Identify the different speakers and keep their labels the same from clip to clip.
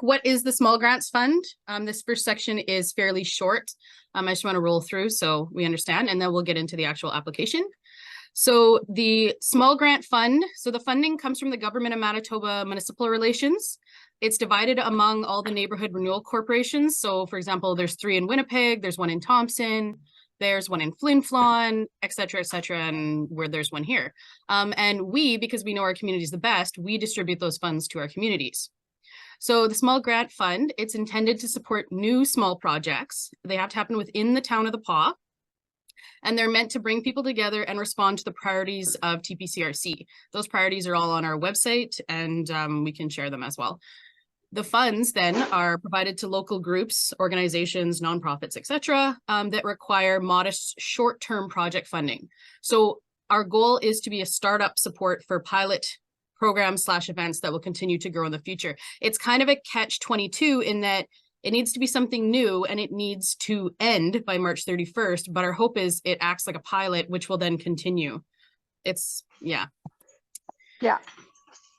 Speaker 1: What is the Small Grants Fund? This first section is fairly short. I just want to roll through so we understand, and then we'll get into the actual application. So the Small Grant Fund, so the funding comes from the Government of Manitoba Municipal Relations. It's divided among all the neighborhood renewal corporations. So for example, there's 3 in Winnipeg, there's 1 in Thompson, there's 1 in Flin Flon, et cetera, and where there's 1 here. And we, because we know our communities the best, we distribute those funds to our communities. So the Small Grant Fund, it's intended to support new small projects. They have to happen within the town of the Pas. And they're meant to bring people together and respond to the priorities of TPCRC. Those priorities are all on our website, and we can share them as well. The funds then are provided to local groups, organizations, nonprofits, etc., that require modest short-term project funding. So our goal is to be a startup support for pilot programs / events that will continue to grow in the future. It's kind of a catch-22 in that it needs to be something new and it needs to end by March 31st, but our hope is it acts like a pilot, which will then continue. It's, yeah.
Speaker 2: Yeah.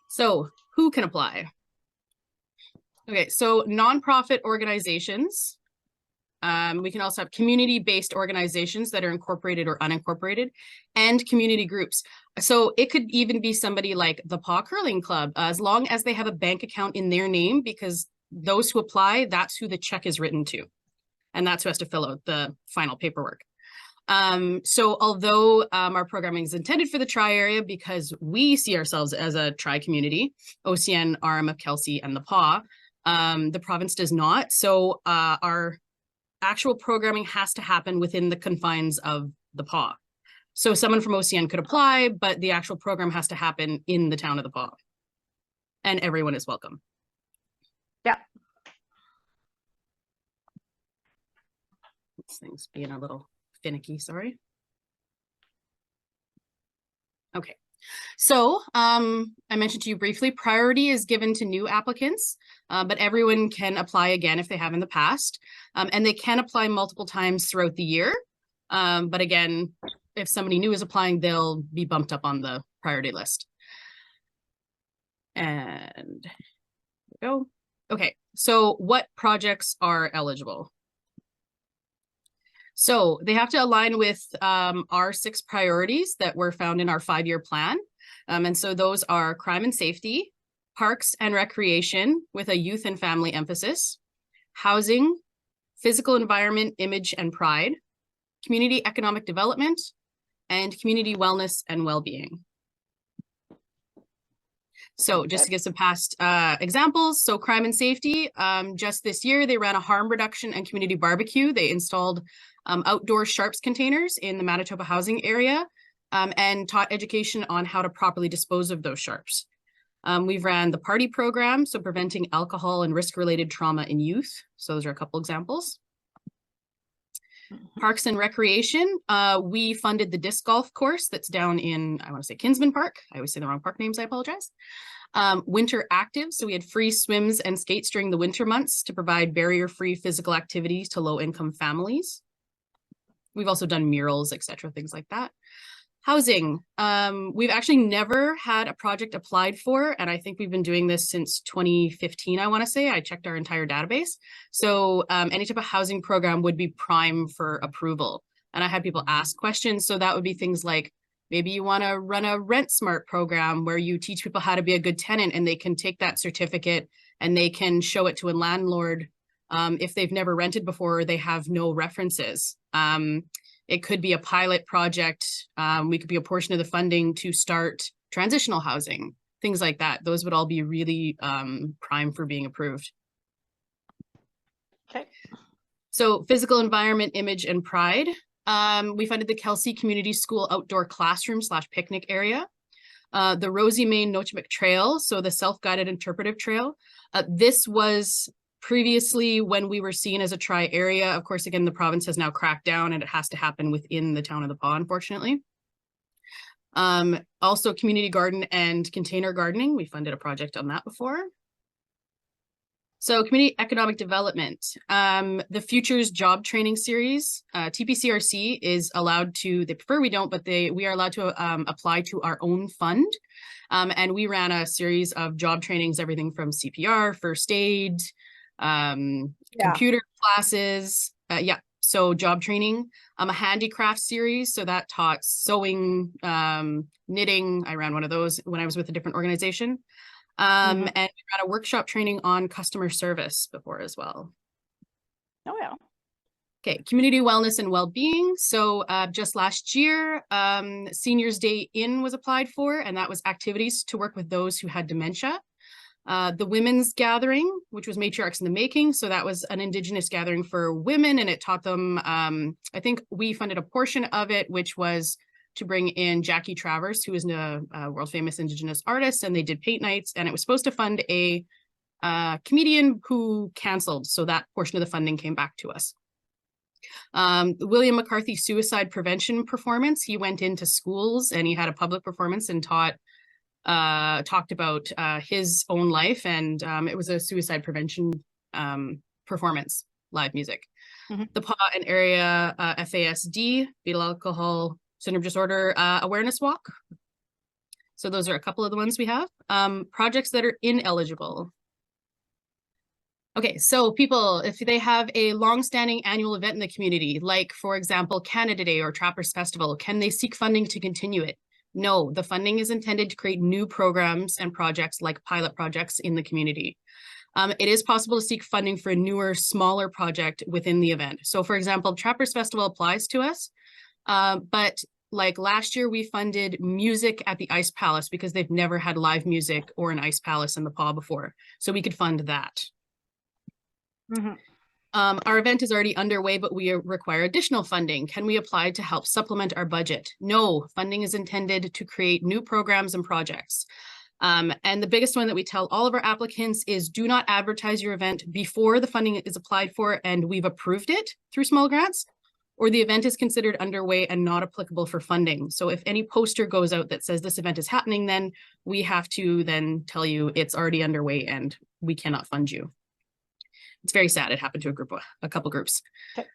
Speaker 1: So who can apply? Okay, so nonprofit organizations. We can also have community-based organizations that are incorporated or unincorporated, and community groups. So it could even be somebody like the Pas Curling Club, as long as they have a bank account in their name, because those who apply, that's who the check is written to. And that's who has to fill out the final paperwork. So although our programming is intended for the tri-area because we see ourselves as a tri-community, OCN, RM of Kelsey, and the Pas, the province does not. So our actual programming has to happen within the confines of the Pas. So someone from OCN could apply, but the actual program has to happen in the town of the Pas. And everyone is welcome.
Speaker 2: Yeah.
Speaker 1: This thing's being a little finicky, sorry. Okay. So I mentioned to you briefly, priority is given to new applicants, but everyone can apply again if they have in the past, and they can apply multiple times throughout the year. But again, if somebody new is applying, they'll be bumped up on the priority list. And there we go. Okay, so what projects are eligible? So they have to align with our 6 priorities that were found in our 5-year plan. And so those are crime and safety, parks and recreation with a youth and family emphasis, housing, physical environment, image and pride, community economic development, and community wellness and well-being. So just to give some past examples, so crime and safety, just this year, they ran a harm reduction and community barbecue. They installed outdoor sharps containers in the Manitoba housing area and taught education on how to properly dispose of those sharps. We've ran the party program, so preventing alcohol and risk-related trauma in youth. So those are a couple examples. Parks and recreation, we funded the disc golf course that's down in, I want to say Kinsman Park. I always say the wrong park names, I apologize. Winter active, so we had free swims and skates during the winter months to provide barrier-free physical activities to low-income families. We've also done murals, etc., things like that. Housing, we've actually never had a project applied for, and I think we've been doing this since 2015, I want to say. I checked our entire database. So any type of housing program would be prime for approval. And I had people ask questions, so that would be things like, maybe you want to run a Rent Smart program where you teach people how to be a good tenant and they can take that certificate and they can show it to a landlord if they've never rented before or they have no references. It could be a pilot project. We could be a portion of the funding to start transitional housing, things like that. Those would all be really prime for being approved.
Speaker 2: Okay.
Speaker 1: So physical environment, image, and pride. We funded the Kelsey Community School outdoor classroom / picnic area. The Rosie Main Nochmic Trail, so the self-guided interpretive trail. This was previously when we were seen as a tri-area. Of course, again, the province has now cracked down and it has to happen within the town of the Pas, unfortunately. Also community garden and container gardening. We funded a project on that before. So community economic development, the Futures Job Training Series, TPCRC is allowed to, they prefer we don't, but we are allowed to apply to our own fund. And we ran a series of job trainings, everything from CPR, first aid, computer classes. So job training, a handicraft series. So that taught sewing, knitting. I ran one of those when I was with a different organization. And we ran a workshop training on customer service before as well.
Speaker 2: Oh, yeah.
Speaker 1: Okay, community wellness and well-being. So just last year, Seniors Day In was applied for, and that was activities to work with those who had dementia. The women's gathering, which was Matriarchs in the Making. So that was an Indigenous gathering for women, and it taught them, I think we funded a portion of it, which was to bring in Jackie Travers, who is a world famous Indigenous artist, and they did paint nights, and it was supposed to fund a comedian who canceled. So that portion of the funding came back to us. The William McCarthy suicide prevention performance, he went into schools and he had a public performance and talked about his own life, and it was a suicide prevention performance, live music. The PA and area FASD, fetal alcohol syndrome disorder awareness walk. So those are a couple of the ones we have. Projects that are ineligible. Okay, so people, if they have a long-standing annual event in the community, like, for example, Canada Day or Trappers Festival, can they seek funding to continue it? No, the funding is intended to create new programs and projects like pilot projects in the community. It is possible to seek funding for a newer, smaller project within the event. So, for example, Trappers Festival applies to us, but like last year, we funded music at the Ice Palace because they've never had live music or an Ice Palace in the PA before. So we could fund that. Our event is already underway, but we require additional funding. Can we apply to help supplement our budget? No, funding is intended to create new programs and projects. And the biggest one that we tell all of our applicants is do not advertise your event before the funding is applied for and we've approved it through small grants, or the event is considered underway and not applicable for funding. So if any poster goes out that says this event is happening, then we have to then tell you it's already underway and we cannot fund you. It's very sad. It happened to a couple groups.
Speaker 2: Okay.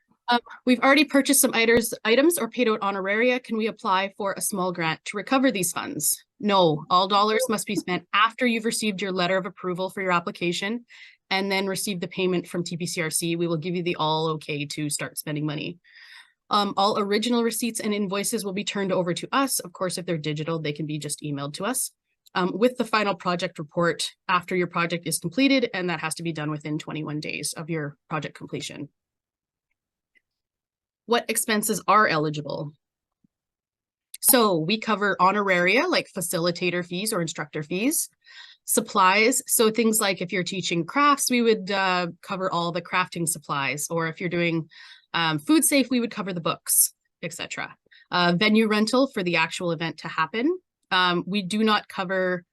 Speaker 1: We've already purchased some items or paid out honoraria. Can we apply for a small grant to recover these funds? No, all dollars must be spent after you've received your letter of approval for your application and then receive the payment from TPCRC. We will give you the all okay to start spending money. All original receipts and invoices will be turned over to us. Of course, if they're digital, they can be just emailed to us. With the final project report after your project is completed, and that has to be done within 21 days of your project completion. What expenses are eligible? So we cover honoraria like facilitator fees or instructor fees, supplies. So things like if you're teaching crafts, we would cover all the crafting supplies, or if you're doing food safe, we would cover the books, etc. Venue rental for the actual event to happen. We do not cover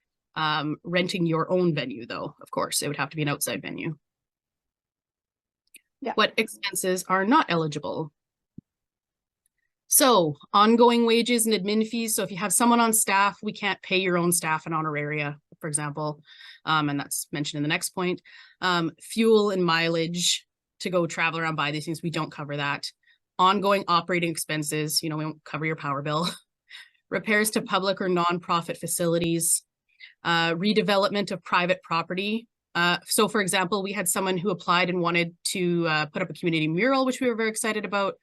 Speaker 1: renting your own venue, though, of course. It would have to be an outside venue.
Speaker 2: Yeah.
Speaker 1: What expenses are not eligible? So ongoing wages and admin fees. So if you have someone on staff, we can't pay your own staff an honoraria, for example, and that's mentioned in the next point. Fuel and mileage to go travel around, buy these things, we don't cover that. Ongoing operating expenses, we won't cover your power bill. Repairs to public or nonprofit facilities, redevelopment of private property. So for example, we had someone who applied and wanted to put up a community mural, which we were very excited about,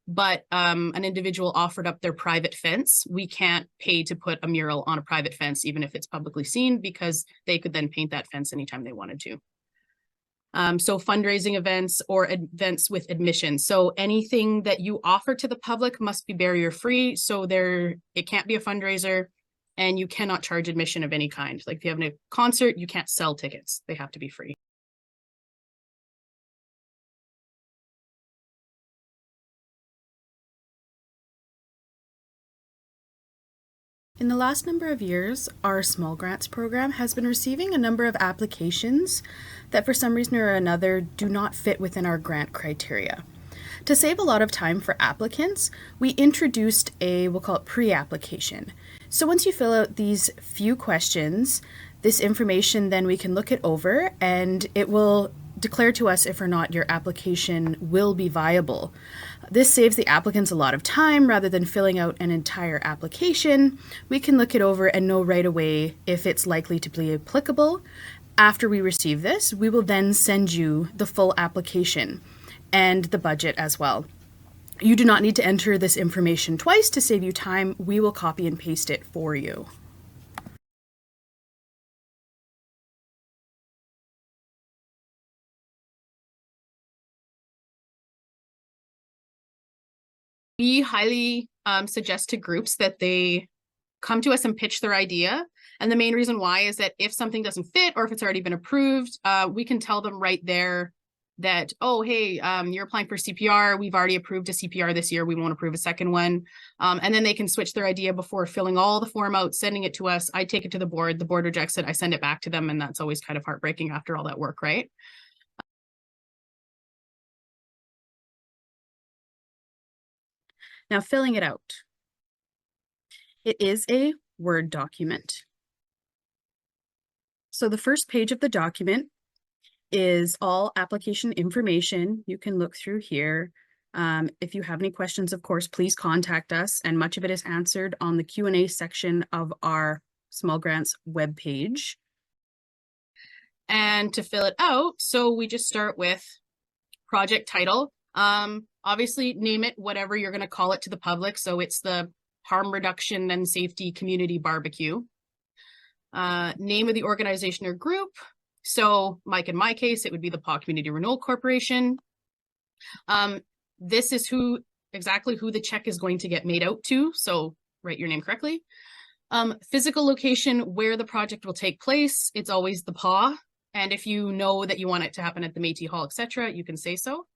Speaker 1: but an individual offered up their private fence. We can't pay to put a mural on a private fence, even if it's publicly seen, because they could then paint that fence anytime they wanted to. So fundraising events or events with admission. So anything that you offer to the public must be barrier free. So it can't be a fundraiser and you cannot charge admission of any kind. Like if you have a concert, you can't sell tickets. They have to be free. In the last number of years, our small grants program has been receiving a number of applications that for some reason or another do not fit within our grant criteria. To save a lot of time for applicants, we introduced we'll call it pre-application. So once you fill out these few questions, this information then we can look it over and it will declare to us if or not your application will be viable. This saves the applicants a lot of time. Rather than filling out an entire application, we can look it over and know right away if it's likely to be applicable. After we receive this, we will then send you the full application and the budget as well. You do not need to enter this information twice to save you time. We will copy and paste it for you. We highly suggest to groups that they come to us and pitch their idea. And the main reason why is that if something doesn't fit or if it's already been approved, we can tell them right there that, oh, hey, you're applying for CPR. We've already approved a CPR this year. We won't approve a second one. And then they can switch their idea before filling all the form out, sending it to us. I take it to the board rejects it. I send it back to them. And that's always kind of heartbreaking after all that work, right? Now, filling it out. It is a Word document. So the first page of the document is all application information. You can look through here. If you have any questions, of course, please contact us. And much of it is answered on the Q&A section of our Small Grants webpage. And to fill it out, so we just start with project title. Obviously, name it whatever you're going to call it to the public. So it's the Harm Reduction and Safety Community Barbecue. Name of the organization or group. So Mike, in my case, it would be the Pas Community Renewal Corporation. This is exactly who the check is going to get made out to. So write your name correctly. Physical location where the project will take place. It's always the PA. And if you know that you want it to happen at the Métis Hall, etc., you can say so.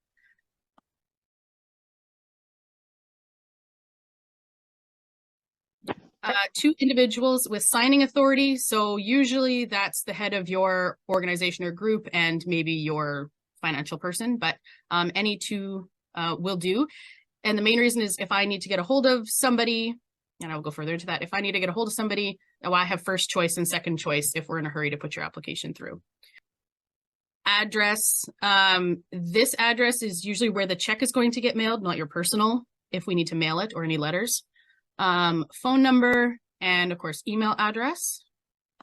Speaker 1: Two individuals with signing authority. So usually that's the head of your organization or group and maybe your financial person, but any two will do. And the main reason is if I need to get a hold of somebody, and I'll go further into that, if I need to get a hold of somebody, I have first choice and second choice if we're in a hurry to put your application through. Address. This address is usually where the check is going to get mailed, not your personal, if we need to mail it or any letters. Phone number, and of course, email address.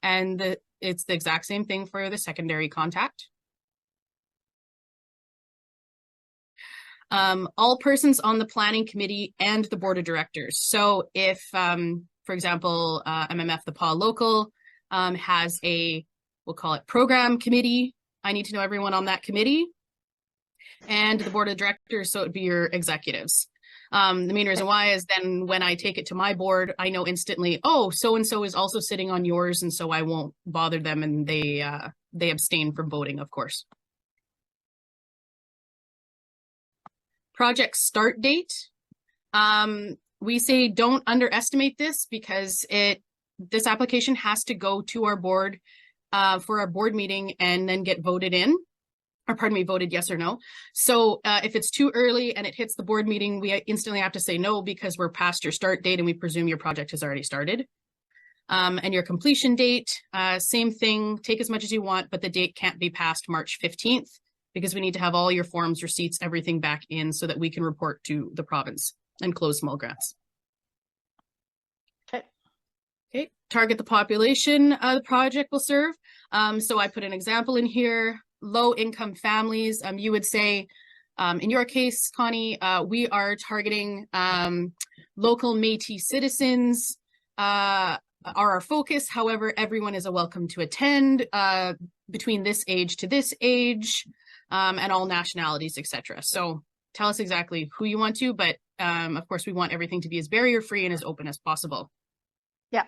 Speaker 1: And it's the exact same thing for the secondary contact. All persons on the planning committee and the board of directors. So if, for example, MMF, the PA local, has we'll call it program committee, I need to know everyone on that committee. And the board of directors, so it'd be your executives. The main reason why is then when I take it to my board, I know instantly, oh, so-and-so is also sitting on yours, and so I won't bother them, and they abstain from voting, of course. Project start date. We say don't underestimate this because this application has to go to our board for our board meeting and then get voted in. Or pardon me, voted yes or no. So if it's too early and it hits the board meeting, we instantly have to say no because we're past your start date and we presume your project has already started. And your completion date, same thing, take as much as you want, but the date can't be past March 15th because we need to have all your forms, receipts, everything back in so that we can report to the province and close small grants. Okay, target the population the project will serve. So I put an example in here. Low income families, you would say, in your case, Connie, we are targeting local Métis citizens are our focus. However, everyone is welcome to attend between this age to this age and all nationalities, etc. So tell us exactly who you want to, but of course, we want everything to be as barrier free and as open as possible.
Speaker 2: Yeah.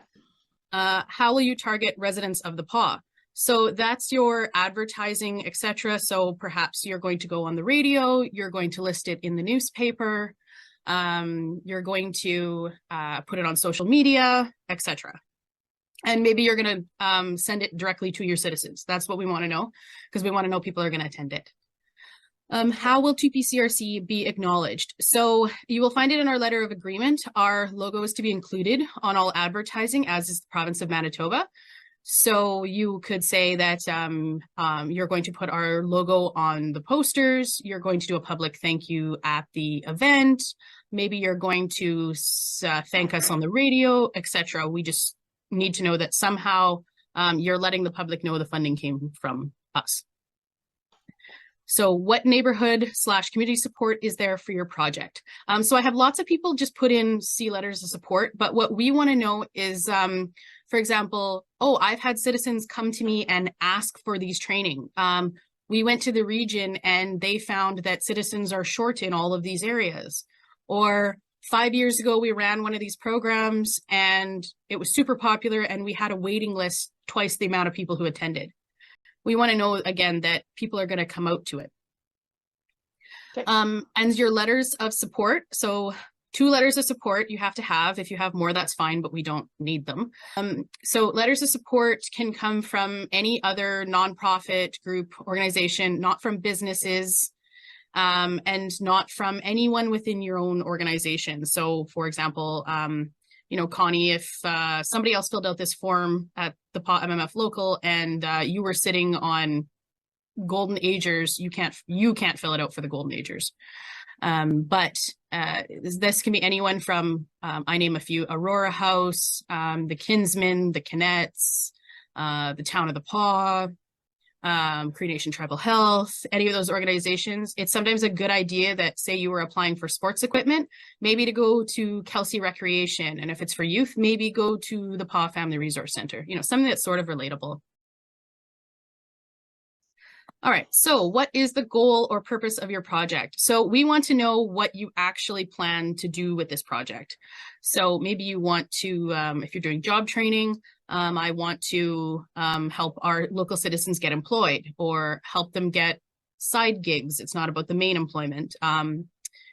Speaker 1: How will you target residents of the PA? So that's your advertising, etc. So perhaps you're going to go on the radio, you're going to list it in the newspaper, you're going to put it on social media, etc. And maybe you're going to send it directly to your citizens. That's what we want to know because we want to know people are going to attend it. How will tpcrc be acknowledged? So you will find it in our letter of agreement. Our logo is to be included on all advertising, as is the province of Manitoba. So you could say that you're going to put our logo on the posters, you're going to do a public thank you at the event, maybe you're going to thank us on the radio, etc. We just need to know that somehow you're letting the public know the funding came from us. So what neighborhood/community support is there for your project? So I have lots of people just put in C letters of support, but what we want to know is, for example, oh, I've had citizens come to me and ask for these training. We went to the region and they found that citizens are short in all of these areas. Or 5 years ago, we ran one of these programs and it was super popular and we had a waiting list twice the amount of people who attended. We want to know, again, that people are going to come out to it.
Speaker 2: Okay.
Speaker 1: And your letters of support. So 2 letters of support you have to have. If you have more, that's fine, but we don't need them. So letters of support can come from any other nonprofit group, organization, not from businesses, and not from anyone within your own organization. So for example, you know, Connie, if somebody else filled out this form at the MMF local and you were sitting on Golden Agers, you can't fill it out for the Golden Agers. But this can be anyone from, I name a few, Aurora House, the Kinsmen, the Kinnets, the Town of the Paw, Cree Nation Tribal Health, any of those organizations. It's sometimes a good idea that, say you were applying for sports equipment, maybe to go to Kelsey Recreation. And if it's for youth, maybe go to the Paw Family Resource Center, you know, something that's sort of relatable. All right, so what is the goal or purpose of your project? So we want to know what you actually plan to do with this project. So maybe you want to, if you're doing job training, I want to help our local citizens get employed or help them get side gigs. It's not about the main employment.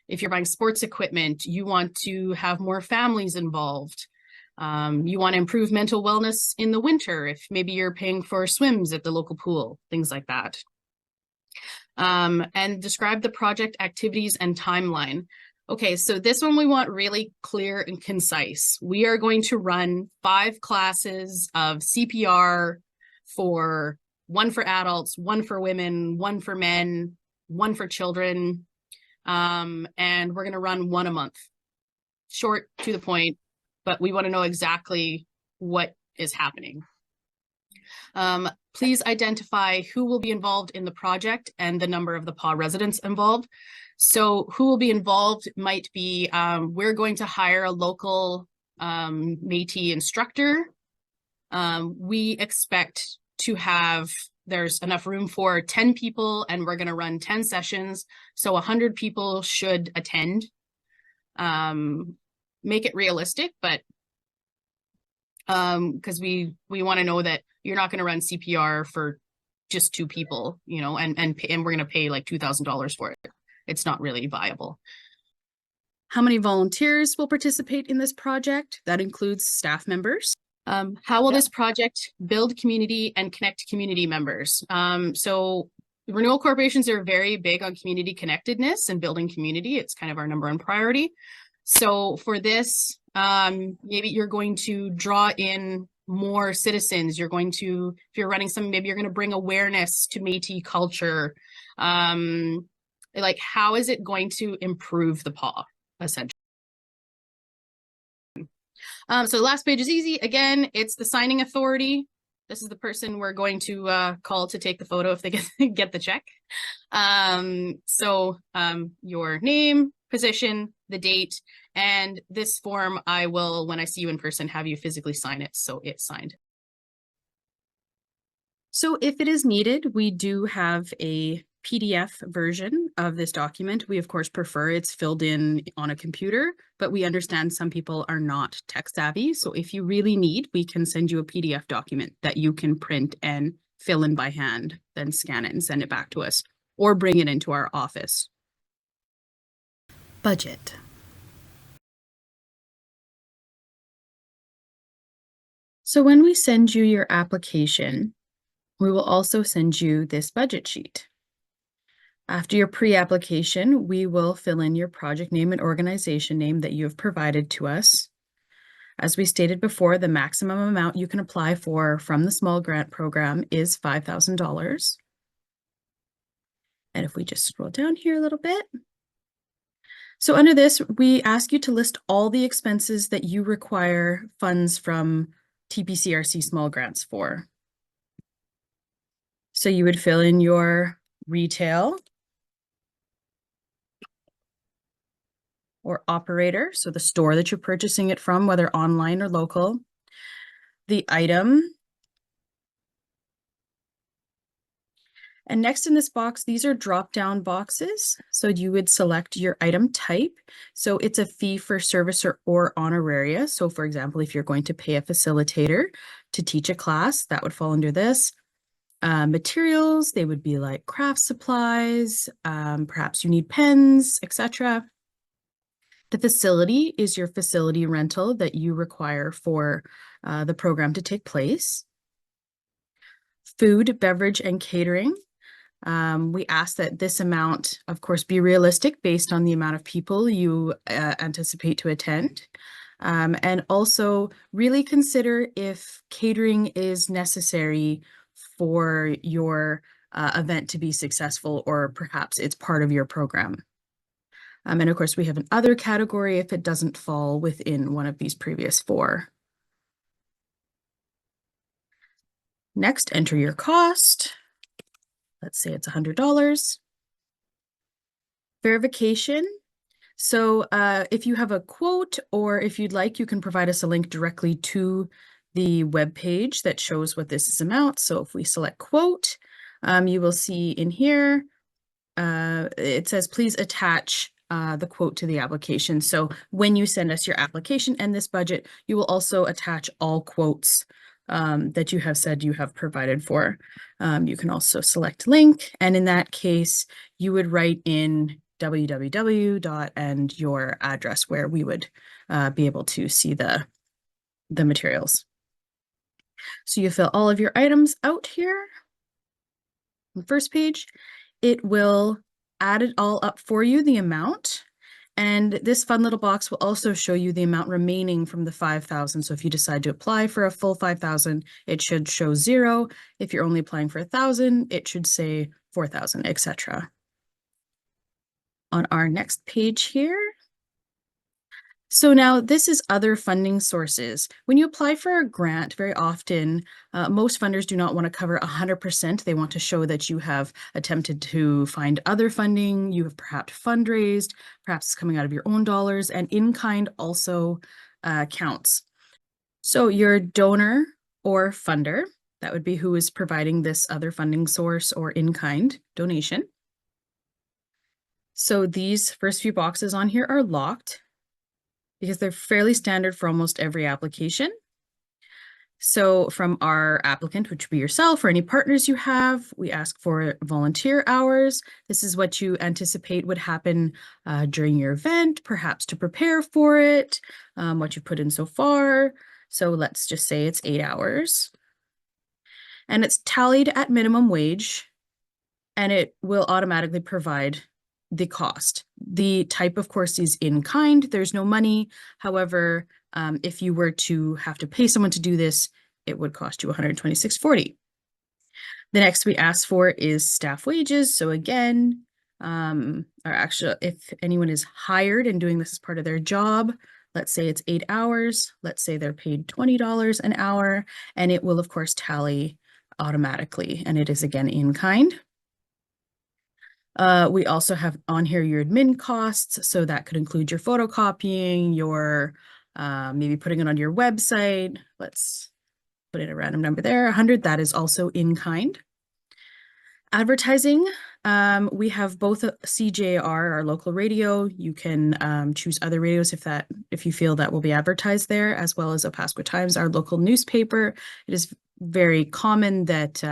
Speaker 1: If you're buying sports equipment, you want to have more families involved. You want to improve mental wellness in the winter, if maybe you're paying for swims at the local pool, things like that. And describe the project activities and timeline. Okay, so this one we want really clear and concise. We are going to run 5 classes of CPR, for 1 for adults, 1 for women, 1 for men, 1 for children. And we're going to run 1 a month. Short, to the point, but we want to know exactly what is happening. Please identify who will be involved in the project and the number of the PAW residents involved. So who will be involved might be, we're going to hire a local Métis instructor. We expect to have, there's enough room for 10 people and we're going to run 10 sessions. So 100 people should attend. Make it realistic, but because we want to know that you're not going to run CPR for just 2 people, you know, and we're going to pay like $2,000 for it. It's not really viable. How many volunteers will participate in this project? That includes staff members. How will this project build community and connect community members? So renewal corporations are very big on community connectedness and building community. It's kind of our #1 priority. So for this, maybe you're going to draw in more citizens. You're going to, if you're running something, maybe you're going to bring awareness to Métis culture. Like, how is it going to improve the PAW, essentially? So the last page is easy. Again, it's the signing authority. This is the person we're going to call to take the photo if they get the check. So your name, position, the date, and this form I will, when I see you in person, have you physically sign it so it's signed. So if it is needed, we do have a PDF version of this document. We of course prefer it's filled in on a computer, but we understand some people are not tech savvy. So if you really need, we can send you a PDF document that you can print and fill in by hand, then scan it and send it back to us, or bring it into our office. Budget. So when we send you your application, we will also send you this budget sheet. After your pre-application, we will fill in your project name and organization name that you have provided to us. As we stated before, the maximum amount you can apply for from the small grant program is $5,000. And if we just scroll down here a little bit. So under this, we ask you to list all the expenses that you require funds from TPCRC small grants for. So you would fill in your retail or operator, so the store that you're purchasing it from, whether online or local, the item. And next in this box, these are drop-down boxes. So you would select your item type. So it's a fee for service or honoraria. So for example, if you're going to pay a facilitator to teach a class, that would fall under this. Materials, they would be like craft supplies, perhaps you need pens, etc. The facility is your facility rental that you require for the program to take place. Food, beverage, and catering. We ask that this amount, of course, be realistic based on the amount of people you anticipate to attend. And also really consider if catering is necessary for your event to be successful, or perhaps it's part of your program. And of course, we have an other category if it doesn't fall within one of these previous four. Next, enter your cost. Let's say it's $100. Verification. So if you have a quote, or if you'd like, you can provide us a link directly to the web page that shows what this is amount. So if we select quote, you will see in here, it says, please attach the quote to the application. So when you send us your application and this budget, you will also attach all quotes that you have said you have provided for. You can also select link, and in that case, you would write in www. And your address where we would be able to see the materials. So you fill all of your items out here. On the first page, it will add it all up for you, the amount. And this fun little box will also show you the amount remaining from the 5,000. So if you decide to apply for a full 5,000, it should show 0. If you're only applying for 1,000, it should say 4,000, etc. On our next page here. So now this is other funding sources. When you apply for a grant, very often, most funders do not want to cover 100%. They want to show that you have attempted to find other funding, you have perhaps fundraised, perhaps it's coming out of your own dollars, and in-kind also counts. So your donor or funder, that would be who is providing this other funding source or in-kind donation. So these first few boxes on here are locked, because they're fairly standard for almost every application. So from our applicant, which would be yourself or any partners you have, we ask for volunteer hours. This is what you anticipate would happen during your event, perhaps to prepare for it, what you've put in so far. So let's just say it's 8 hours. And it's tallied at minimum wage, and it will automatically provide the cost. The type, of course, is in kind. There's no money. However, if you were to have to pay someone to do this, it would cost you $126.40. The next we ask for is staff wages. So again, or actually, if anyone is hired and doing this as part of their job, let's say it's 8 hours, let's say they're paid $20 an hour, and it will, of course, tally automatically, and it is again in kind. We also have on here your admin costs. So that could include your photocopying, your maybe putting it on your website. Let's put in a random number there, 100. That is also in kind. Advertising, we have both CJR, our local radio. You can choose other radios if you feel that will be advertised there, as well as Opasco Times, our local newspaper. It is very common that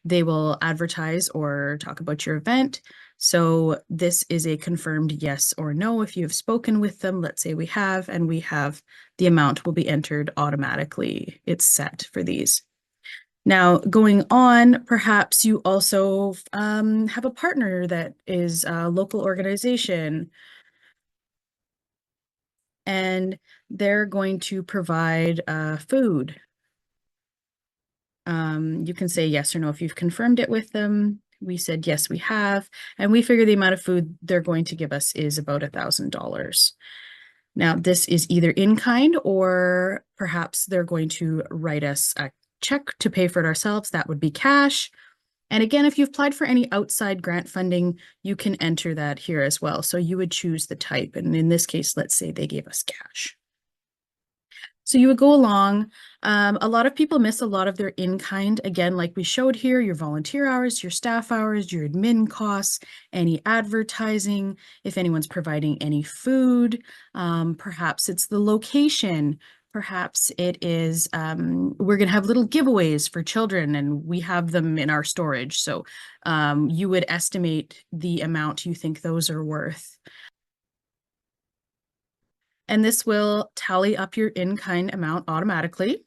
Speaker 1: they will advertise or talk about your event. So this is a confirmed yes or no. If you have spoken with them, let's say we have, and we have, the amount will be entered automatically. It's set for these. Now, going on, perhaps you also have a partner that is a local organization, and they're going to provide food. You can say yes or no if you've confirmed it with them. We said, yes, we have. And we figure the amount of food they're going to give us is about $1,000. Now, this is either in kind or perhaps they're going to write us a check to pay for it ourselves. That would be cash. And again, if you've applied for any outside grant funding, you can enter that here as well. So you would choose the type. And in this case, let's say they gave us cash. So you would go along. A lot of people miss a lot of their in-kind. Again, like we showed here, your volunteer hours, your staff hours, your admin costs, any advertising, if anyone's providing any food, perhaps it's the location. Perhaps it is, we're going to have little giveaways for children and we have them in our storage. So you would estimate the amount you think those are worth. And this will tally up your in-kind amount automatically.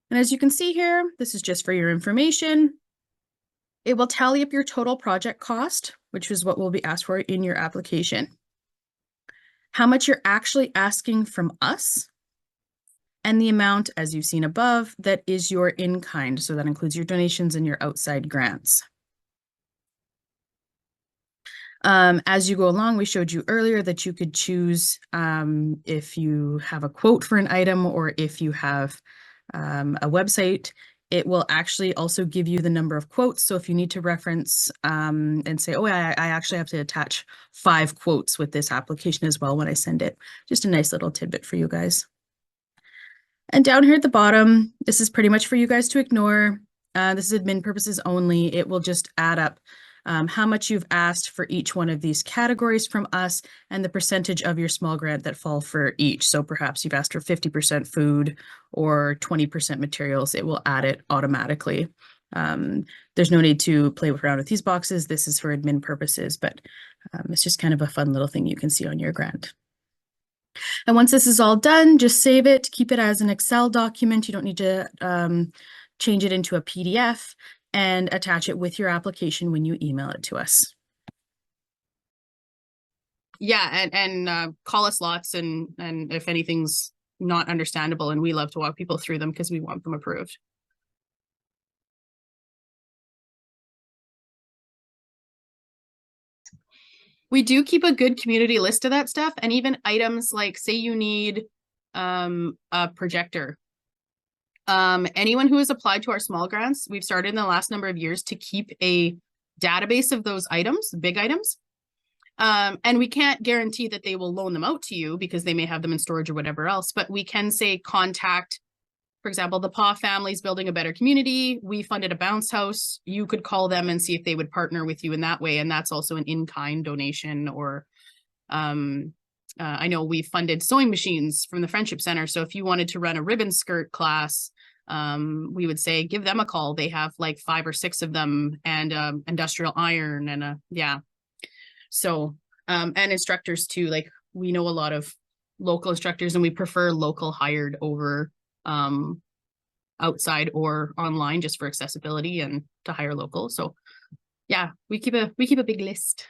Speaker 1: And as you can see here, this is just for your information. It will tally up your total project cost, which is what will be asked for in your application. How much you're actually asking from us, and the amount, as you've seen above, that is your in-kind. So that includes your donations and your outside grants. As you go along, we showed you earlier that you could choose if you have a quote for an item or if you have a website, it will actually also give you the number of quotes. So if you need to reference and say, oh, I actually have to attach 5 quotes with this application as well when I send it. Just a nice little tidbit for you guys. And down here at the bottom, this is pretty much for you guys to ignore. This is admin purposes only. It will just add up how much you've asked for each one of these categories from us and the percentage of your small grant that fall for each. So perhaps you've asked for 50% food or 20% materials. It will add it automatically. There's no need to play around with these boxes. This is for admin purposes, but it's just kind of a fun little thing you can see on your grant. And once this is all done, just save it, keep it as an Excel document. You don't need to change it into a PDF, and attach it with your application when you email it to us. Yeah, and call us lots and if anything's not understandable, and we love to walk people through them because we want them approved. We do keep a good community list of that stuff, and even items like, say you need a projector. Anyone who has applied to our small grants, we've started in the last number of years to keep a database of those items, big items. And we can't guarantee that they will loan them out to you because they may have them in storage or whatever else, but we can say contact, for example, the Pas family's building a better community. We funded a bounce house. You could call them and see if they would partner with you in that way. And that's also an in-kind donation. Or I know we funded sewing machines from the Friendship Center. So if you wanted to run a ribbon skirt class, we would say, give them a call. They have like 5 or 6 of them, and industrial iron and yeah. So, and instructors too, like we know a lot of local instructors and we prefer local hired over outside or online just for accessibility and to hire local. So yeah, we keep a big list.